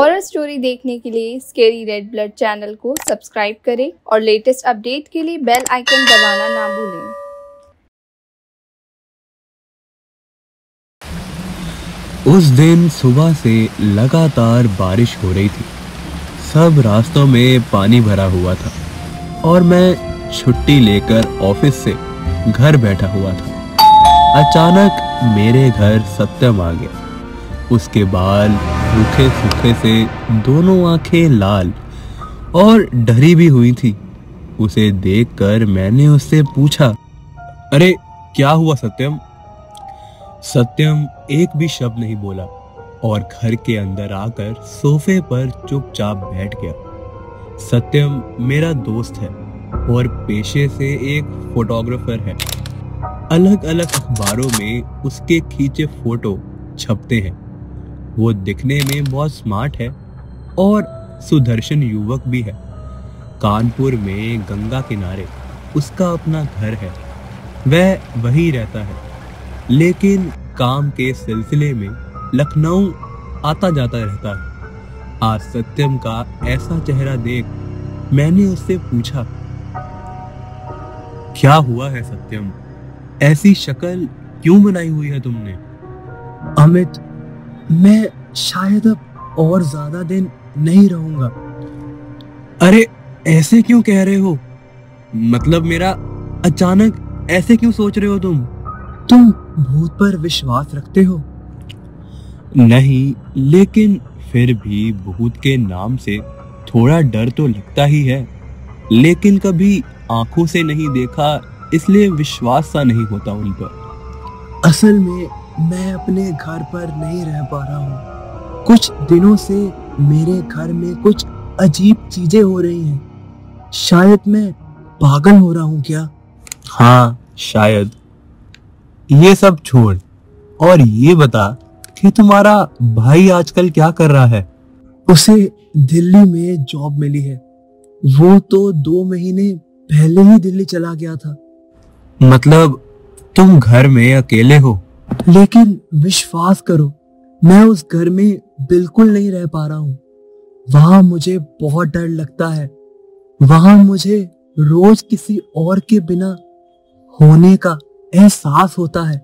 Horror story देखने के लिए स्केरी रेड ब्लड चैनल को सब्सक्राइब करें और लेटेस्ट अपडेट के लिए बेल आइकन दबाना ना भूलें। उस दिन सुबह से लगातार बारिश हो रही थी। सब रास्तों में पानी भरा हुआ था और मैं छुट्टी लेकर ऑफिस से घर बैठा हुआ था। अचानक मेरे घर सत्यम आ गया। उसके बाल रूखे सूखे से, दोनों आंखें लाल और डरी भी हुई थी। उसे देखकर मैंने उससे पूछा, अरे क्या हुआ सत्यम? सत्यम एक भी शब्द नहीं बोला और घर के अंदर आकर सोफे पर चुपचाप बैठ गया। सत्यम मेरा दोस्त है और पेशे से एक फोटोग्राफर है। अलग अलग अखबारों में उसके खींचे फोटो छपते हैं। वो दिखने में बहुत स्मार्ट है और सुदर्शन युवक भी है। कानपुर में गंगा किनारे उसका अपना घर है। वह वहीं रहता है, लेकिन काम के सिलसिले में लखनऊ आता जाता रहता है। आज सत्यम का ऐसा चेहरा देख मैंने उससे पूछा, क्या हुआ है सत्यम? ऐसी शक्ल क्यों बनाई हुई है तुमने? अमित, मैं शायद अब और ज्यादा दिन नहीं रहूंगा। अरे ऐसे क्यों कह रहे हो? मतलब मेरा अचानक ऐसे क्यों सोच रहे हो तुम? तुम भूत पर विश्वास रखते हो? नहीं, लेकिन फिर भी भूत के नाम से थोड़ा डर तो लगता ही है। लेकिन कभी आंखों से नहीं देखा, इसलिए विश्वास सा नहीं होता उन पर। असल में मैं अपने घर पर नहीं रह पा रहा हूँ। कुछ दिनों से मेरे घर में कुछ अजीब चीजें हो रही हैं। शायद मैं पागल हो रहा हूँ क्या? हाँ, शायद। ये सब छोड़ और ये बता कि तुम्हारा भाई आजकल क्या कर रहा है? उसे दिल्ली में जॉब मिली है। वो तो 2 महीने पहले ही दिल्ली चला गया था। मतलब तुम घर में अकेले हो? लेकिन विश्वास करो, मैं उस घर में बिल्कुल नहीं रह पा रहा हूँ। वहां मुझे बहुत डर लगता है। वहां मुझे रोज किसी और के बिना होने का एहसास होता है।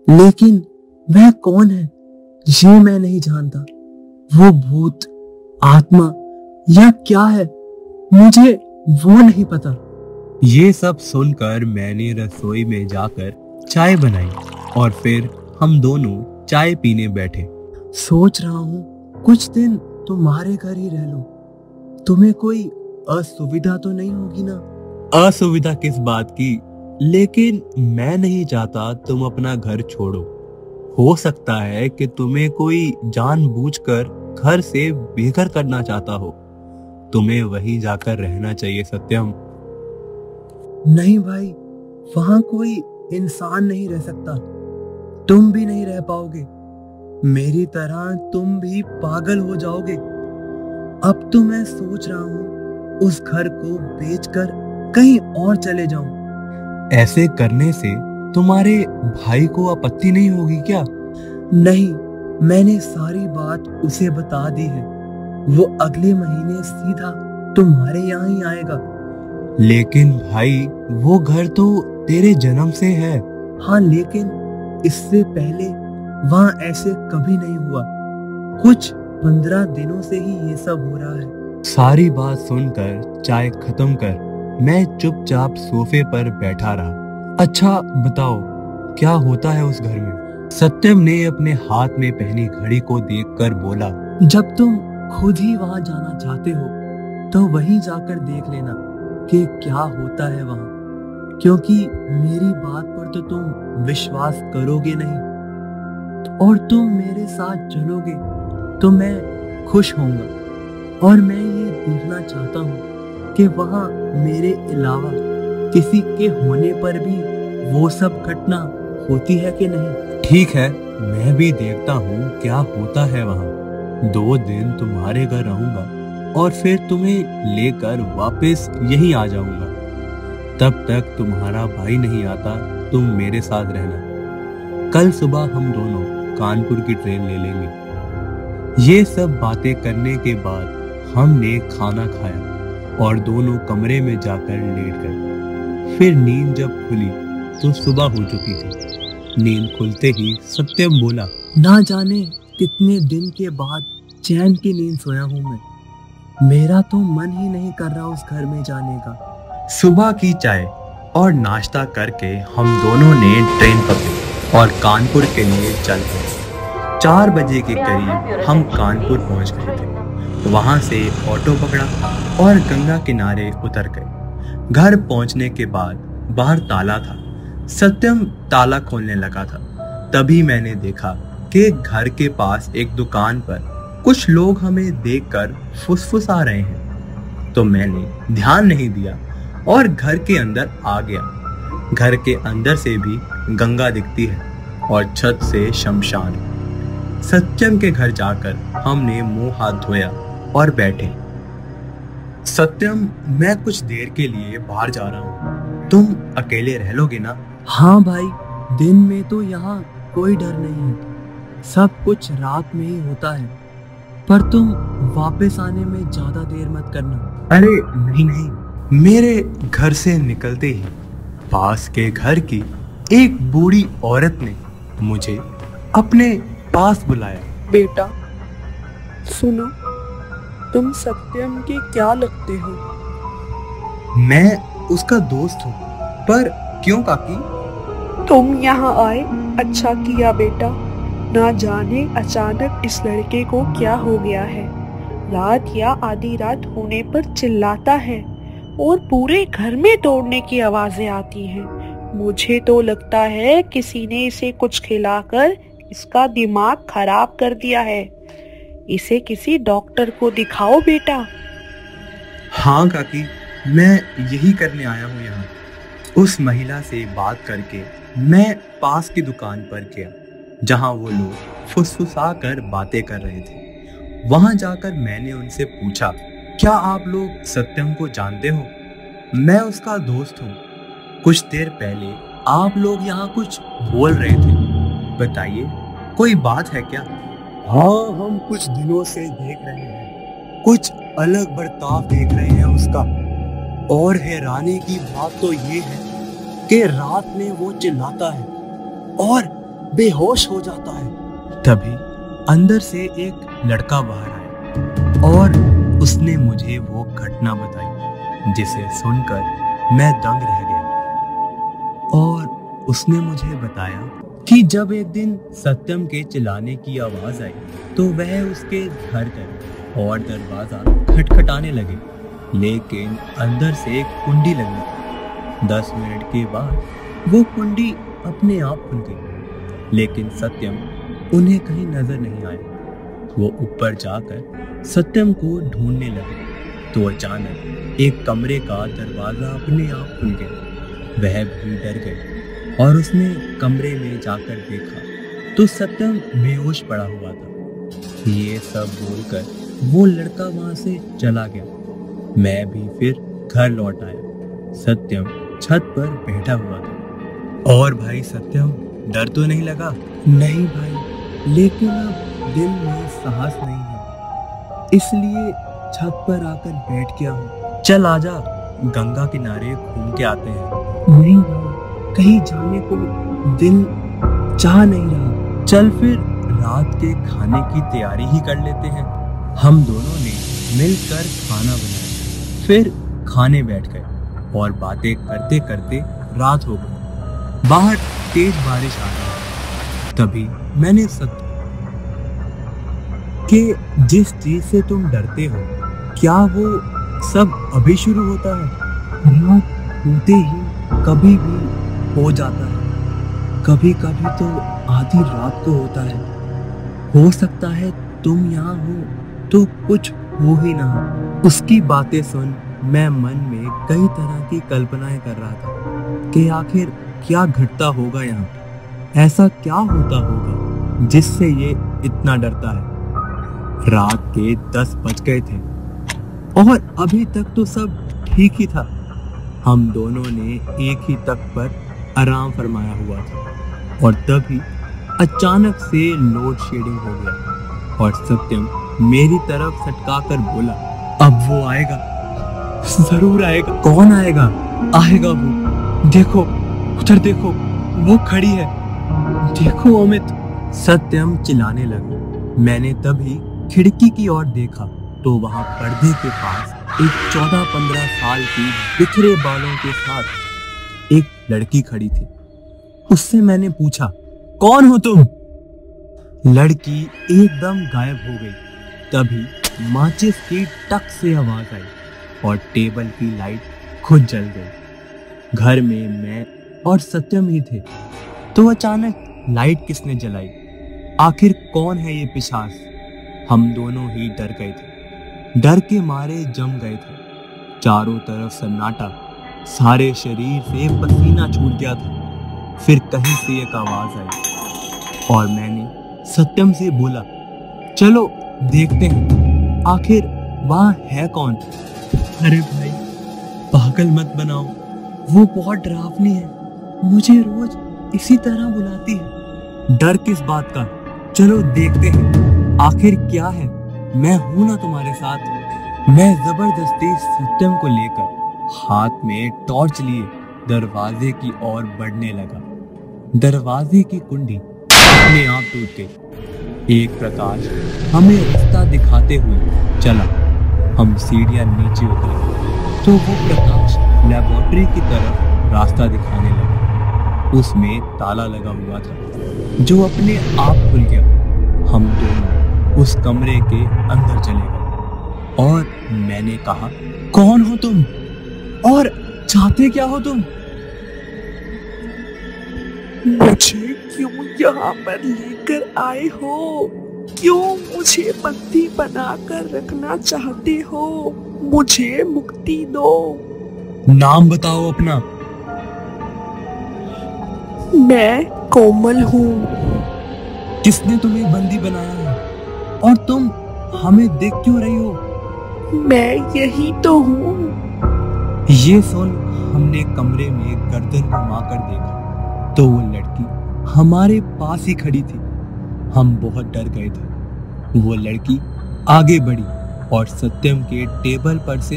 लेकिन वह कौन है ये मैं नहीं जानता। वो भूत, आत्मा या क्या है, मुझे वो नहीं पता। ये सब सुनकर मैंने रसोई में जाकर चाय बनाई और फिर हम दोनों चाय पीने बैठे। सोच रहा हूँ कुछ दिन तुम्हारे घर ही रह लूं। तुम्हें कोई असुविधा तो नहीं होगी ना? असुविधा किस बात की? लेकिन मैं नहीं चाहता तुम अपना घर छोड़ो। हो सकता है कि तुम्हें कोई जानबूझकर घर से बेघर करना चाहता हो। तुम्हें वहीं जाकर रहना चाहिए सत्यम। नहीं भाई, वहां कोई इंसान नहीं रह सकता। तुम भी नहीं रह पाओगे। मेरी तरह तुम भी पागल हो जाओगे। अब तो मैं सोच रहा हूँ उस घर को बेचकर कहीं और चले जाऊं। ऐसे करने से तुम्हारे भाई को आपत्ति नहीं होगी क्या? नहीं, मैंने सारी बात उसे बता दी है। वो अगले महीने सीधा तुम्हारे यहाँ ही आएगा। लेकिन भाई, वो घर तो तेरे जन्म से है। हाँ, लेकिन इससे पहले वहां ऐसे कभी नहीं हुआ। कुछ 15 दिनों से ही ये सब हो रहा है। सारी बात सुनकर चाय खत्म कर मैं चुपचाप सोफे पर बैठा रहा। अच्छा बताओ, क्या होता है उस घर में? सत्यम ने अपने हाथ में पहनी घड़ी को देखकर बोला, जब तुम खुद ही वहां जाना चाहते हो तो वहीं जाकर देख लेना कि क्या होता है वहां। क्योंकि मेरी बात पर तो तुम विश्वास करोगे नहीं, और तुम मेरे साथ चलोगे तो मैं खुश होऊंगा। और मैं ये देखना चाहता हूँ कि वहां मेरे अलावा किसी के होने पर भी वो सब घटना होती है कि नहीं। ठीक है, मैं भी देखता हूँ क्या होता है वहां। 2 दिन तुम्हारे घर रहूंगा और फिर तुम्हें लेकर वापस यहीं आ जाऊंगा। तब तक तुम्हारा भाई नहीं आता, तुम मेरे साथ रहना। कल सुबह हम दोनों कानपुर की ट्रेन ले लेंगे। ये सब बातें करने के बाद हमने खाना खाया और दोनों कमरे में जाकर लेट गए। फिर नींद जब खुली तो सुबह हो चुकी थी। नींद खुलते ही सत्यम बोला, ना जाने कितने दिन के बाद चैन की नींद सोया हूँ मैं। मेरा तो मन ही नहीं कर रहा उस घर में जाने का। सुबह की चाय और नाश्ता करके हम दोनों ने ट्रेन पकड़ी और कानपुर के लिए चल पड़े। 4 बजे के करीब हम कानपुर पहुंच गए थे। वहां से ऑटो पकड़ा और गंगा किनारे उतर गए। घर पहुंचने के बाद बाहर ताला था। सत्यम ताला खोलने लगा था। तभी मैंने देखा कि घर के पास एक दुकान पर कुछ लोग हमें देखकर फुसफुसा रहे हैं। तो मैंने ध्यान नहीं दिया और घर के अंदर आ गया। घर के अंदर से भी गंगा दिखती है और छत से शमशान। सत्यम के घर जाकर हमने मुंह हाथ धोया और बैठे। सत्यम, मैं कुछ देर के लिए बाहर जा रहा हूँ, तुम अकेले रह लोगे ना? हाँ भाई, दिन में तो यहाँ कोई डर नहीं है। सब कुछ रात में ही होता है। पर तुम वापस आने में ज्यादा देर मत करना। अरे नहीं, मेरे घर से निकलते ही पास के घर की एक बूढ़ी औरत ने मुझे अपने पास बुलाया। बेटा सुनो, तुम सत्यम के क्या लगते हो? मैं उसका दोस्त हूँ। पर क्यों काकी? तुम यहाँ आए अच्छा किया बेटा। ना जाने अचानक इस लड़के को क्या हो गया है। रात या आधी रात होने पर चिल्लाता है और पूरे घर में दौड़ने की आवाजें आती हैं। मुझे तो लगता है किसी ने इसे कुछ खिलाकर इसका दिमाग खराब कर दिया है। इसे किसी डॉक्टर को दिखाओ बेटा। हाँ काकी, मैं यही करने आया हूँ यहाँ। उस महिला से बात करके मैं पास की दुकान पर गया जहाँ वो लोग फुसफुसा कर बातें कर रहे थे। वहां जाकर मैंने उनसे पूछा, क्या आप लोग सत्यम को जानते हो? मैं उसका दोस्त हूँ। कुछ देर पहले आप लोग यहाँ कुछ बोल रहे थे, बताइए कोई बात है क्या? हाँ, हम कुछ दिनों से देख रहे हैं, कुछ अलग बर्ताव देख रहे हैं उसका। और हैरानी की बात तो ये है कि रात में वो चिल्लाता है और बेहोश हो जाता है। तभी अंदर से एक लड़का बाहर आया और उसने मुझे वो घटना बताई, जिसे सुनकर मैं दंग रह गया। और उसने मुझे बताया कि जब एक दिन सत्यम के चिल्लाने की आवाज आई तो वह उसके घर गए और दरवाजा खटखटाने लगे, लेकिन अंदर से एक कुंडी लगी। 10 मिनट के बाद वो कुंडी अपने आप खुल गई, लेकिन सत्यम उन्हें कहीं नजर नहीं आया। वो ऊपर जाकर सत्यम को ढूंढने लगे तो अचानक एक कमरे का दरवाजा अपने आप खुल गया। वह भी डर गई और उसने कमरे में जाकर देखा तो सत्यम बेहोश पड़ा हुआ था। ये सब बोलकर वो लड़का वहां से चला गया। मैं भी फिर घर लौट आया। सत्यम छत पर बैठा हुआ था। और भाई सत्यम, डर तो नहीं लगा? नहीं भाई, लेकिन अब दिल में साहस नहीं है, इसलिए छत पर आकर बैठ गया हूँ। चल आजा, गंगा किनारे घूम के आते हैं। नहीं भाई, कहीं जाने को दिल चाह नहीं रहा। चल फिर रात के खाने की तैयारी ही कर लेते हैं। हम दोनों ने मिलकर खाना बनाया, फिर खाने बैठ गए और बातें करते करते रात हो गई। बाहर तेज बारिश आ रही है। तभी मैंने कि जिस चीज से तुम डरते हो, क्या वो सब अभी शुरू होता है? रात होते ही कभी भी हो जाता है, कभी कभी तो आधी रात को होता है। हो सकता है तुम यहाँ हो तो कुछ हो ही ना हो। उसकी बातें सुन मैं मन में कई तरह की कल्पनाएं कर रहा था कि आखिर क्या घटता होगा यहाँ, ऐसा क्या होता होगा जिससे ये इतना डरता है। रात के 10 बज गए थे और अभी तक तो सब ठीक ही था। हम दोनों ने एक ही तख्त पर आराम फरमाया हुआ था और तभी अचानक से लोड शेडिंग हो गया। और सत्यम मेरी तरफ सटकाकर बोला, अब वो आएगा, जरूर आएगा। कौन आएगा? आएगा वो, देखो उधर देखो, वो खड़ी है, देखो अमित। सत्यम चिल्लाने लगा। मैंने तभी खिड़की की ओर देखा तो वहां पर्दे के पास एक 14-15 साल की बिखरे बालों के साथ एक लड़की खड़ी थी। उससे मैंने पूछा, कौन हो तुम? लड़की एकदम गायब हो गई। तभी माचिस की टक से आवाज आई और टेबल की लाइट खुद जल गई। घर में मैं और सत्यम ही थे। तो अचानक लाइट किसने जलाई? आखिर कौन है ये पिशाच? हम दोनों ही डर गए थे, डर के मारे जम गए थे। चारों तरफ सन्नाटा, सारे शरीर से पसीना छूट गया था। फिर कहीं से एक आवाज आई और मैंने सत्यम से बोला, चलो देखते हैं आखिर वहां है कौन। अरे भाई पागल मत बनाओ, वो बहुत डरावनी है, मुझे रोज इसी तरह बुलाती है। डर किस बात का? चलो देखते हैं आखिर क्या है, मैं हूं ना तुम्हारे साथ। मैं जबरदस्ती सत्यम को लेकर हाथ में टॉर्च लिए दरवाजे की ओर बढ़ने लगा। दरवाजे की कुंडी अपने आप टूट गई। एक प्रकाश हमें रास्ता दिखाते हुए चला। हम सीढ़ियां नीचे उतरे तो वो प्रकाश लेबोरेटरी की तरफ रास्ता दिखाने लगा। उसमें ताला लगा हुआ था जो अपने आप खुल गया। हम दोनों उस कमरे के अंदर चले गए और मैंने कहा, कौन हो तुम और चाहते क्या हो तुम? मुझे क्यों यहाँ पर लेकर आए हो? क्यों मुझे बंदी बनाकर रखना चाहते हो? मुझे मुक्ति दो। नाम बताओ अपना। मैं कोमल हूँ। किसने तुम्हें बंदी बनाया है और तुम हमें देख क्यों रही हो? मैं यही तो हूँ। ये सुन हमने कमरे में गर्दन घुमाकर देखा तो वो लड़की हमारे पास ही खड़ी थी। हम बहुत डर गए थे। वो लड़की आगे बढ़ी और सत्यम के टेबल पर से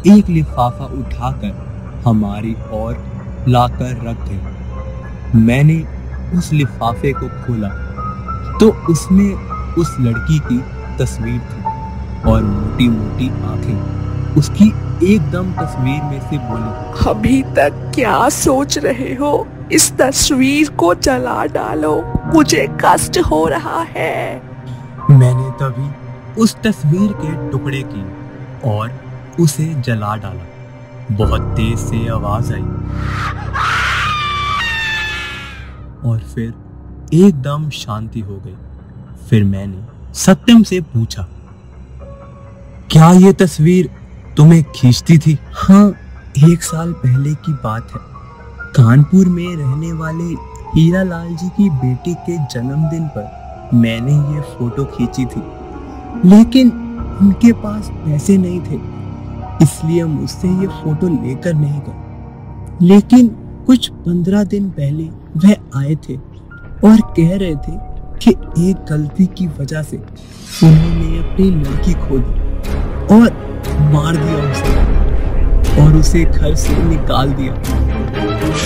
एक लिफाफा उठाकर हमारी ओर लाकर रख गई। मैंने उस लिफाफे को खोला तो उसमें उस लड़की की तस्वीर थी और मोटी मोटी आंखें। उसकी एकदम तस्वीर में से बोली, अभी तक क्या सोच रहे हो? इस तस्वीर को जला डालो, मुझे कष्ट हो रहा है। मैंने तभी उस तस्वीर के टुकड़े किए और उसे जला डाला। बहुत तेज से आवाज आई और फिर एकदम शांति हो गई। फिर मैंने सत्यम से पूछा, क्या ये तस्वीर तुम्हें खींचती थी? हाँ, 1 साल पहले की बात है। कानपुर में रहने वाले हीरा लाल जी की बेटी के जन्मदिन पर मैंने ये फोटो खींची थी, लेकिन उनके पास पैसे नहीं थे, इसलिए मुझसे ये फोटो लेकर नहीं गए। लेकिन कुछ 15 दिन पहले वह आए थे और कह रहे थे कि एक गलती की वजह से उन्होंने अपनी लड़की खो दी और मार दिया उसे और उसे घर से निकाल दिया।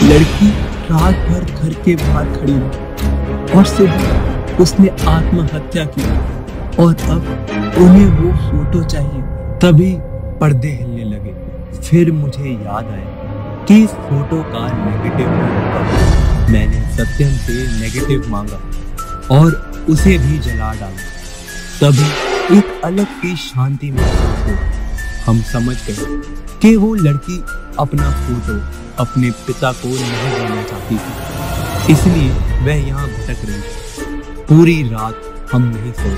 लड़की रात भर घर के बाहर खड़ी रही और सुबह उसने आत्महत्या की और अब उन्हें वो फोटो चाहिए। तभी पर्दे हिलने लगे। फिर मुझे याद आया कि इस फोटो का नेगेटिव होगा। मैंने सत्यम से नेगेटिव मांगा और उसे भी जला डाला। तभी एक अलग की शांति महसूस हुई। हम समझ गए कि वो लड़की अपना फोटो अपने पिता को नहीं देना चाहती थी, इसलिए वह यहाँ भटक रही थी। पूरी रात हम नहीं सोए,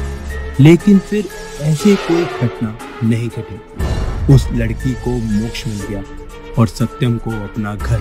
लेकिन फिर ऐसे कोई घटना नहीं घटी। उस लड़की को मोक्ष मिल गया और सत्यम को अपना घर